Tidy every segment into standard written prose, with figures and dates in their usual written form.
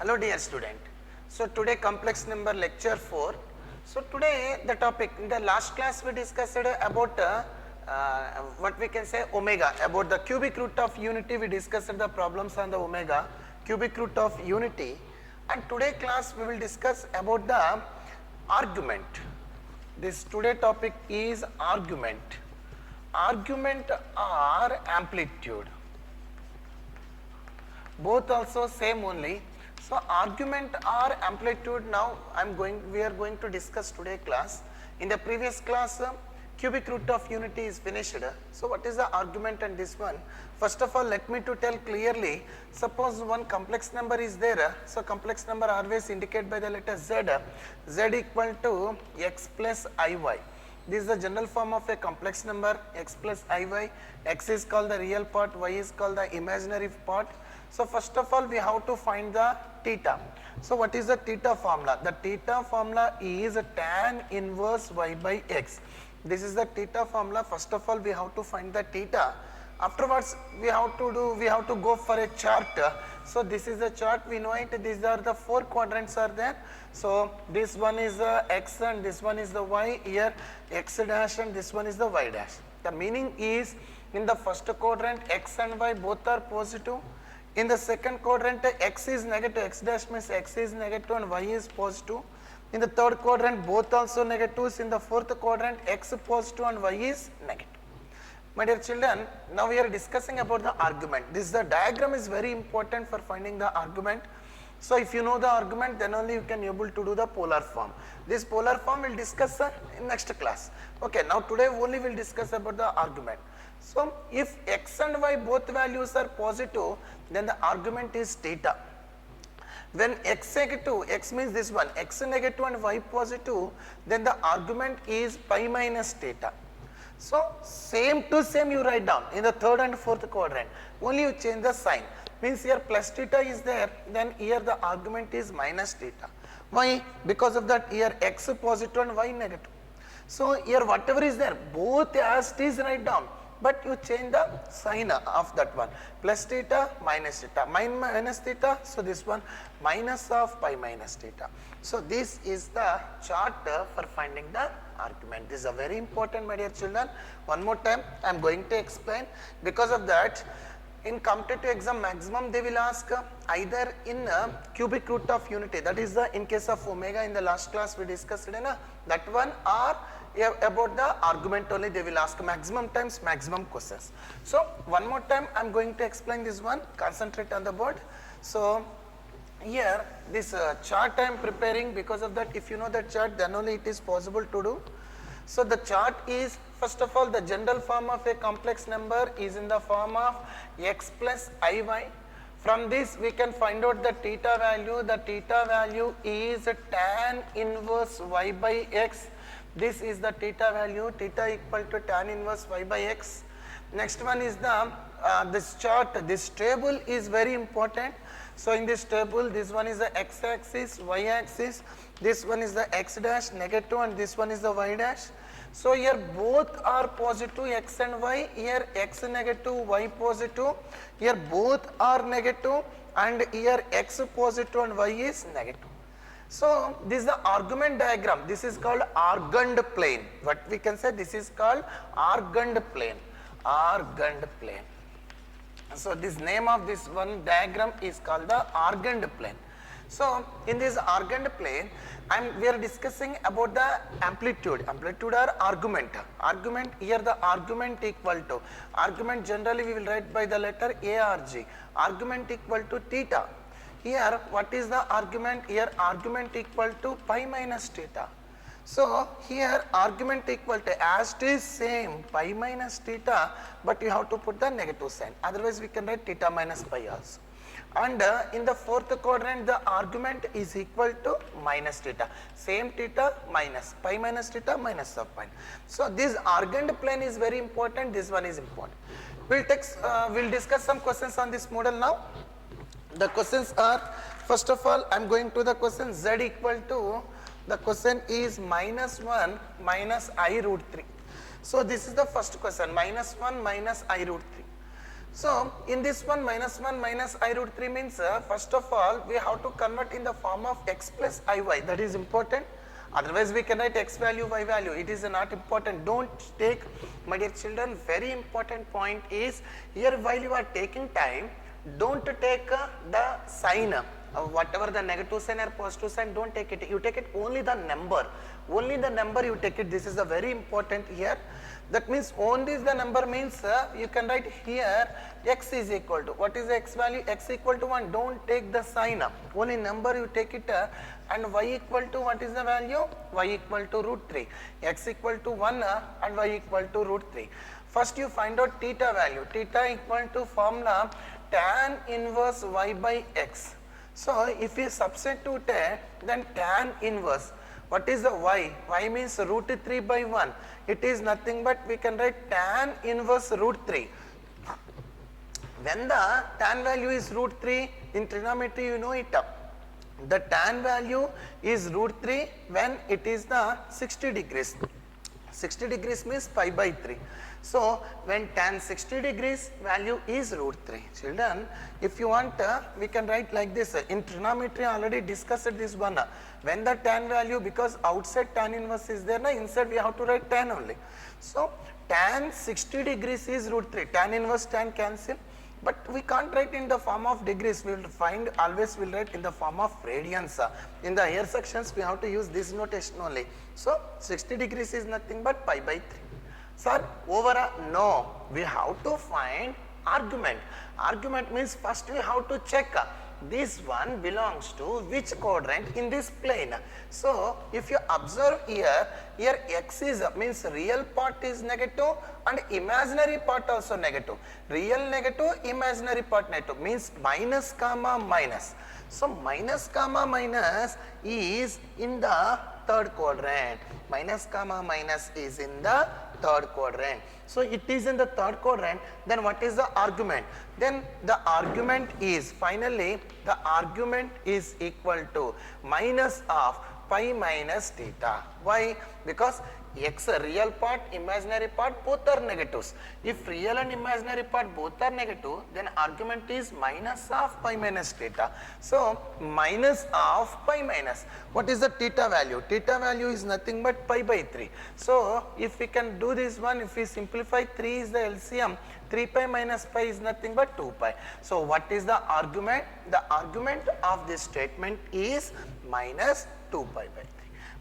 Hello dear student. So today complex number lecture 4. So today the topic, in the last class we discussed about what we can say omega, about the cubic root of unity. We discussed the problems on the omega, cubic root of unity, and today class we will discuss about the argument. This today topic is argument. Argument or amplitude. Both also same only. So argument or amplitude, now we are going to discuss today class. In the previous class cubic root of unity is finished. So what is the argument and this one? First of all, let me to tell clearly, suppose one complex number is there, so complex number always indicated by the letter z, z equal to x plus iy. This is the general form of a complex number, x plus iy. X is called the real part, y is called the imaginary part. So first of all we have to find the theta. So what is the theta formula? The theta formula is tan inverse y by x. This is the theta formula. First of all we have to find the theta. Afterwards we have to go for a chart. So this is the chart, we know it, these are the four quadrants are there. So this one is the x and this one is the y, here x dash and this one is the y dash. The meaning is, in the first quadrant x and y both are positive. In the second quadrant x is negative, x dash means x is negative and y is positive. In the third quadrant both also negatives. In the fourth quadrant x positive and y is negative. My dear children, now we are discussing about the argument. The diagram is very important for finding the argument. So if you know the argument, then only you can able to do the polar form. This polar form we will discuss in next class. Okay, now today only we will discuss about the argument. So if x and y both values are positive, then the argument is theta. When x negative, x means this one, x negative and y positive, then the argument is pi minus theta. So same to same you write down in the third and fourth quadrant, only you change the sign. Means here plus theta is there, then here the argument is minus theta. Why? Because of that here x positive and y negative. So here whatever is there, both as it is write down, but you change the sign of that one. Plus theta, minus theta, minus theta, so this one minus of pi minus theta. So this is the chart for finding the argument. This is a very important, my dear children. One more time I am going to explain. Because of that, in competitive exam maximum they will ask either in cubic root of unity, that is the in case of omega, in the last class we discussed that one, or about the argument only they will ask maximum times maximum questions. So one more time I am going to explain this one, concentrate on the board. So here this chart I am preparing. Because of that, if you know the chart, then only it is possible to do. So the chart is, first of all, the general form of a complex number is in the form of x plus iy. From this we can find out the theta value. The theta value is tan inverse y by x. This is the theta value, theta equal to tan inverse y by x. Next one is the this chart, this table is very important. So in this table, this one is the x axis, y axis, this one is the x dash negative and this one is the y dash. So here both are positive, x and y, here x negative, y positive, here both are negative, and here x positive and y is negative. So this is the argument diagram. This is called argand plane. What we can say, this is called argand plane. Argand plane. So this name of this one diagram is called the argand plane. So in this argand plane, we are discussing about the amplitude. Amplitude or argument. Argument, here the argument equal to, argument generally we will write by the letter arg. Argument equal to theta. Here what is the argument? Here argument equal to pi minus theta. So here argument equal to, as it is same, pi minus theta, but you have to put the negative sign, otherwise we can write theta minus pi also. And in the fourth quadrant the argument is equal to minus theta, same theta minus pi minus theta minus of pi. So this argand plane is very important, this one is important. We'll discuss some questions on this model now. The questions are, first of all I am going to the question z equal to, the question is minus 1 minus I root 3. So this is the first question, minus 1 minus I root 3. So in this one minus I root 3 means first of all we have to convert in the form of x plus iy, that is important. Otherwise we can write x value, y value, it is not important. Don't take, my dear children, very important point is here while you are taking time, don't take the sign, whatever the negative sign or positive sign, don't take it. You take it only the number you take it. This is a very important here. That means only the number means you can write here x is equal to, what is the x value? X equal to 1, don't take the sign, only number you take it, and y equal to, what is the value? Y equal to root 3, x equal to 1 and y equal to root 3. First you find out theta value, theta equal to formula tan inverse y by x. So if you substitute then tan inverse, what is the y? Y means root 3 by 1. It is nothing but we can write tan inverse root 3. When the tan value is root 3, in trigonometry you know it. The tan value is root 3 when it is the 60 degrees. 60 degrees means pi by 3. So when tan 60 degrees value is root 3. Children, if you want, we can write like this. In trigonometry already discussed this one. When the tan value, because outside tan inverse is there, inside we have to write tan only. So tan 60 degrees is root 3. Tan inverse tan cancel. But we can't write in the form of degrees, we will find, always will write in the form of radians. In the higher sections we have to use this notation only. So 60 degrees is nothing but pi by 3. Sir, over no, we have to find argument. Argument means first we have to check this one belongs to which quadrant in this plane. So if you observe here x is means real part is negative and imaginary part also negative. Real negative, imaginary part negative means minus comma minus. So minus comma minus is in the third quadrant. Minus comma minus is in the third quadrant. So it is in the third quadrant, then what is the argument? Then the argument is, finally the argument is equal to minus of pi minus theta. Why? Because x real part, imaginary part both are negatives. If real and imaginary part both are negative, then argument is minus of pi minus theta. So minus of pi minus, what is the theta value? Theta value is nothing but pi by 3. So if we can do this one, if we simplify, 3 is the LCM, 3 pi minus pi is nothing but 2 pi. So what is the argument? The argument of this statement is minus 2 pi by 3.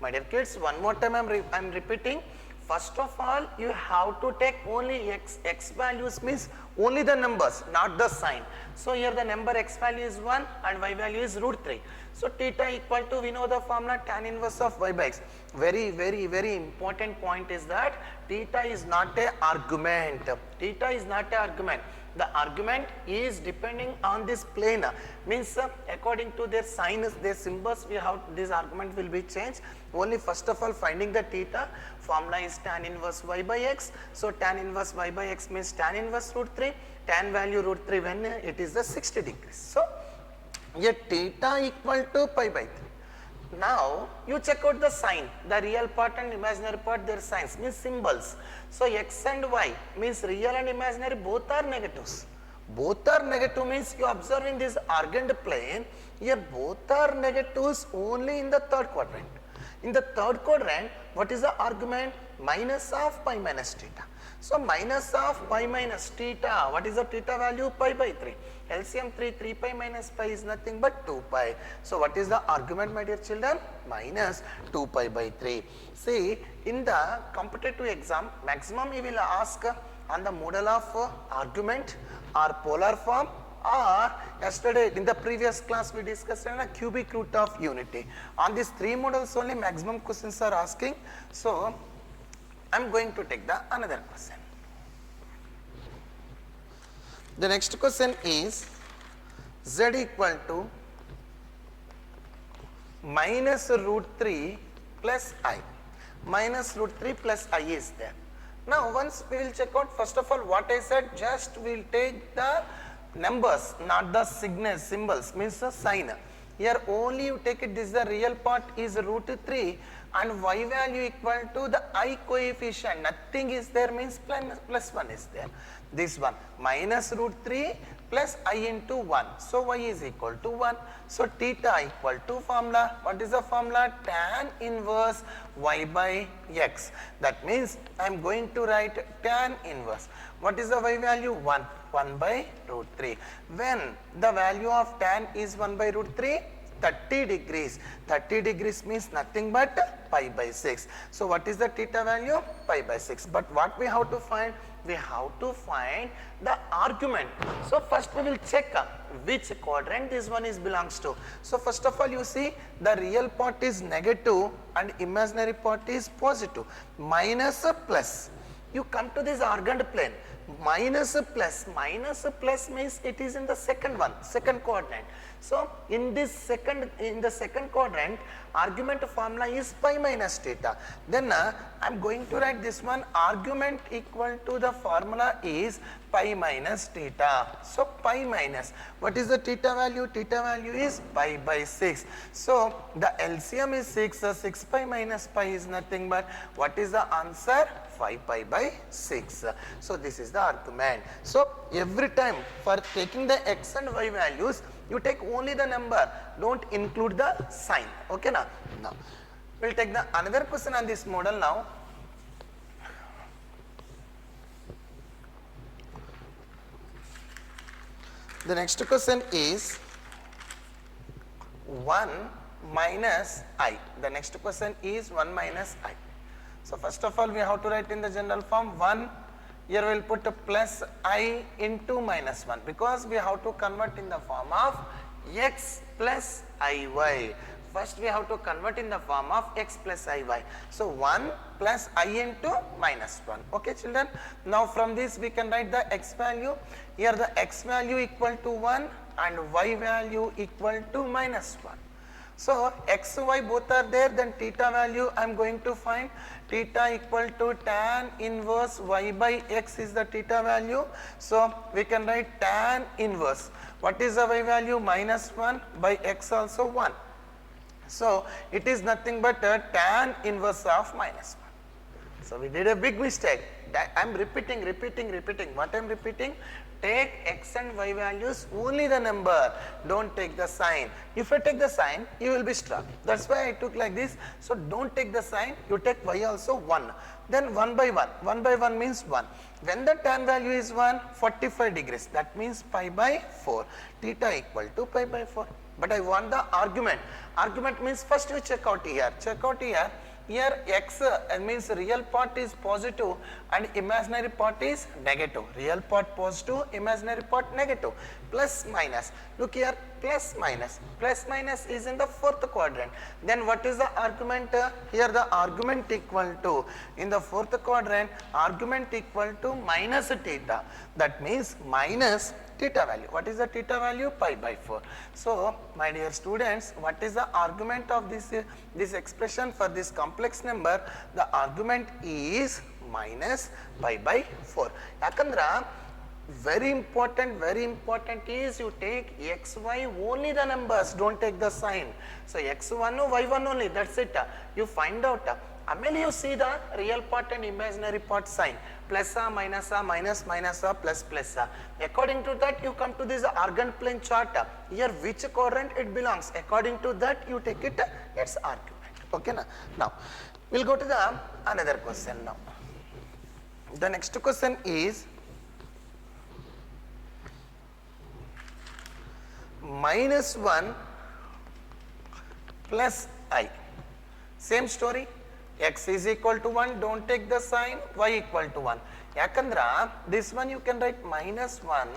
My dear kids, one more time I am repeating. First of all, you have to take only x values means only the numbers, not the sign. So here the number x value is 1 and y value is root 3. So theta equal to, we know the formula tan inverse of y by x. Very important point is that theta is not a argument. Theta is not a argument. The argument is depending on this plane, means according to their signs, their symbols, we have this argument will be changed. Only first of all finding the theta, formula is tan inverse y by x. So tan inverse y by x means tan inverse root 3, tan value root 3 when it is the 60 degrees. So here theta equal to pi by 3. Now you check out the sign, the real part and imaginary part, their signs means symbols. So x and y means real and imaginary both are negatives. Both are negative means you observe in this argand plane, here both are negatives only in the third quadrant. In the third quadrant, what is the argument? Minus of pi minus theta. So minus of pi minus theta, what is the theta value? Pi by 3. LCM 3 pi minus pi is nothing but 2 pi. So what is the argument, my dear children? Minus 2 pi by 3. See, in the competitive exam, maximum he will ask on the model of argument or polar form, or yesterday in the previous class we discussed a cubic root of unity. On these three models only maximum questions are asking. So I am going to take the another question. The next question is z equal to minus root 3 plus I. Minus root 3 plus I is there. Now once we will check out, first of all what I said, just we will take the numbers, not the symbols, means the sign. Here only you take it, this is the real part is root 3 and y value equal to the I coefficient, nothing is there means plus 1 is there. this one minus root 3 plus I into 1. So y is equal to 1. So theta equal to formula. What is the formula? Tan inverse y by x. That means I am going to write tan inverse. What is the y value? 1. 1 by root 3. When the value of tan is 1 by root 3, 30 degrees. 30 degrees means nothing but pi by 6. So what is the theta value? Pi by 6. But what we have to find? We have to find the argument. So first we will check which quadrant this one is belongs to. So first of all, you see the real part is negative and imaginary part is positive. Minus plus. You come to this argand plane. Minus plus means it is in the second one, second quadrant. So in the second quadrant, argument formula is pi minus theta. Then I am going to write this one, argument equal to the formula is pi minus theta. So pi minus, what is the theta value? Theta value is pi by 6. So the LCM is 6. 6 pi minus pi is nothing but, what is the answer? 5 pi by 6. So this is the argument. So every time for taking the x and y values, you take only the number, don't include the sign. Okay now? Now we'll take the another question on this model now. The next question is 1 minus I. The next question is 1 minus I. So first of all, we have to write in the general form 1. Here we will put a plus I into minus 1 because we have to convert in the form of x plus iy. First we have to convert in the form of x plus iy. So 1 plus I into minus 1. Okay children. Now from this we can write the x value. Here the x value equal to 1 and y value equal to minus 1. So x, y both are there, then theta value I am going to find. Theta equal to tan inverse y by x is the theta value. So we can write tan inverse. What is the y value? Minus 1 by x also 1. So it is nothing but a tan inverse of minus 1. So we did a big mistake. I am repeating. What I am repeating? Take x and y values, only the number, don't take the sign. If I take the sign, you will be struck. That's why I took like this. So don't take the sign, you take y also 1. Then 1 by 1. 1 by 1 means 1. When the tan value is 1, 45 degrees. That means pi by 4. Theta equal to pi by 4. But I want the argument. Argument means first you check out here. Here x means real part is positive and imaginary part is negative. Real part positive, imaginary part negative. Plus minus. Look here, plus minus. Plus minus is in the fourth quadrant. Then what is the argument? Here the argument equal to, in the fourth quadrant, argument equal to minus theta. That means minus theta value. What is the theta value? Pi by 4. So my dear students, what is the argument of this expression for this complex number? The argument is minus pi by 4. Yakandra, very important is you take x, y, only the numbers, don't take the sign. So x1, y1 only, that's it. You find out. Amel, you see the real part and imaginary part sign. Plus a, minus a, minus a, plus a. According to that, you come to this argand plane chart. Here, which quadrant it belongs. According to that, you take it, its argument. Okay, na? Now, we'll go to the another question now. The next question is minus 1 plus I. Same story. X is equal to 1, don't take the sign, y equal to 1. Yakandra, this one you can write minus 1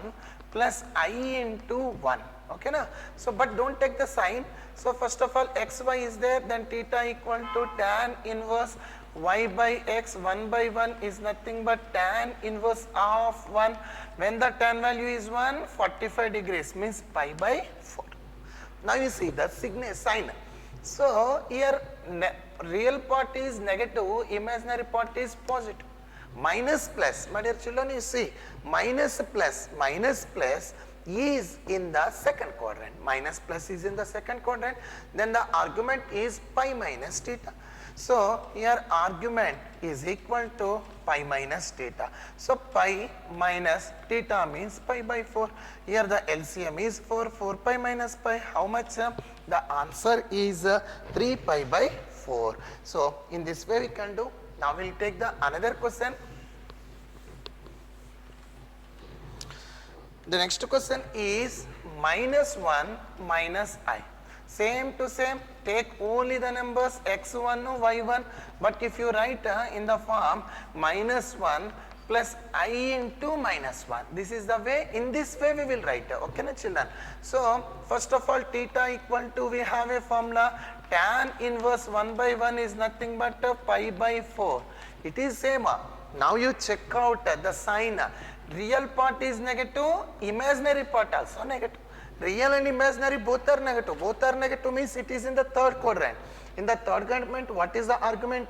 plus I into 1. Okay na? So, but don't take the sign. So, first of all, x, y is there, then theta equal to tan inverse y by x. 1 by 1 is nothing but tan inverse of 1. When the tan value is 1, 45 degrees means pi by 4. Now, you see the sign. So, here real part is negative, imaginary part is positive. Minus plus, my dear children, you see, minus plus is in the second quadrant. Minus plus is in the second quadrant. Then the argument is pi minus theta. So here argument is equal to pi minus theta. So pi minus theta means pi by 4. Here the LCM is 4. 4 pi minus pi, how much? The answer is 3 pi by 4. So in this way we can do. Now we will take the another question. The next question is minus 1 minus I. Same to same, take only the numbers x1, y1, but if you write in the form minus 1 plus I into minus 1, this is the way, in this way we will write, okay na children. So first of all, theta equal to, we have a formula, tan inverse 1 by 1 is nothing but pi by 4. It is same. Now you check out the sign. Real part is negative, imaginary part also negative. Real and imaginary both are negative. Both are negative means it is in the third quadrant. In the third quadrant, what is the argument?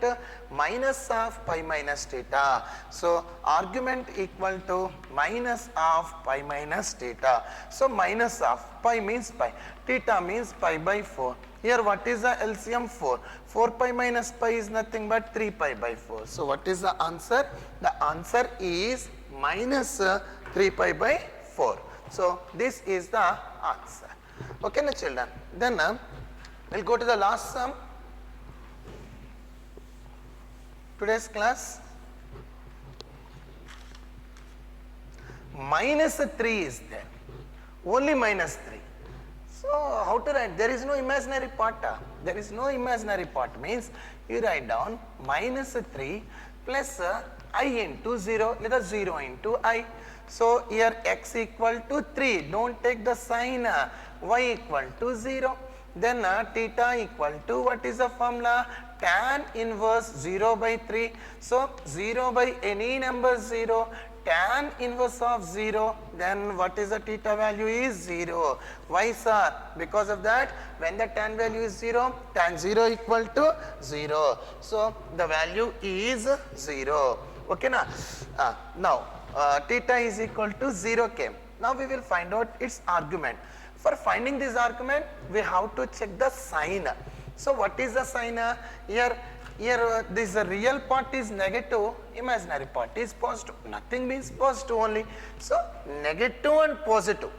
Minus of pi minus theta. So argument equal to minus of pi minus theta. So minus of pi means pi, theta means pi by 4. Here what is the LCM? 4. 4 pi minus pi is nothing but 3 pi by 4. So what is the answer? The answer is minus 3 pi by 4. So this is the answer. Okay na children. Then we'll go to the last sum. Today's class. Minus 3 is there. Only minus 3. So how to write? There is no imaginary part. There is no imaginary part means you write down minus 3 plus I into 0, let us 0 into I. So here x equal to 3, don't take the sign, y equal to 0. Then theta equal to, what is the formula? Tan inverse 0 by 3. So 0 by any number 0, tan inverse of 0, then what is the theta value is 0. Why sir? Because of that, when the tan value is 0, tan 0 equal to 0. So the value is 0. Okay na? Now theta is equal to 0 came. Now we will find out its argument. For finding this argument, we have to check the sign. So what is the sign? Here this real part is negative, imaginary part is positive. Nothing means positive only. So negative and positive.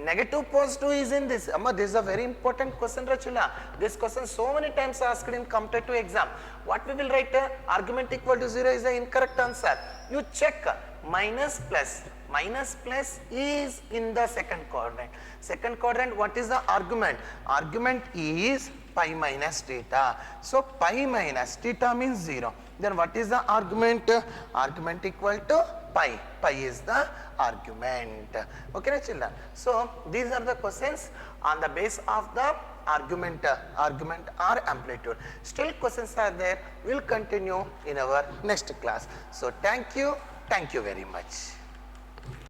Negative positive is in this. Amma, this is a very important question, Rachula. This question so many times asked in competitive exam. What we will write? Argument equal to 0 is the incorrect answer. You check. Minus plus. Minus plus is in the second quadrant. Second quadrant, what is the argument? Argument is pi minus theta. So pi minus theta means 0. Then what is the argument? Argument equal to pi. Pi is the argument. Okay, children. So these are the questions on the base of the argument or amplitude. Still questions are there. We'll continue in our next class. So thank you very much.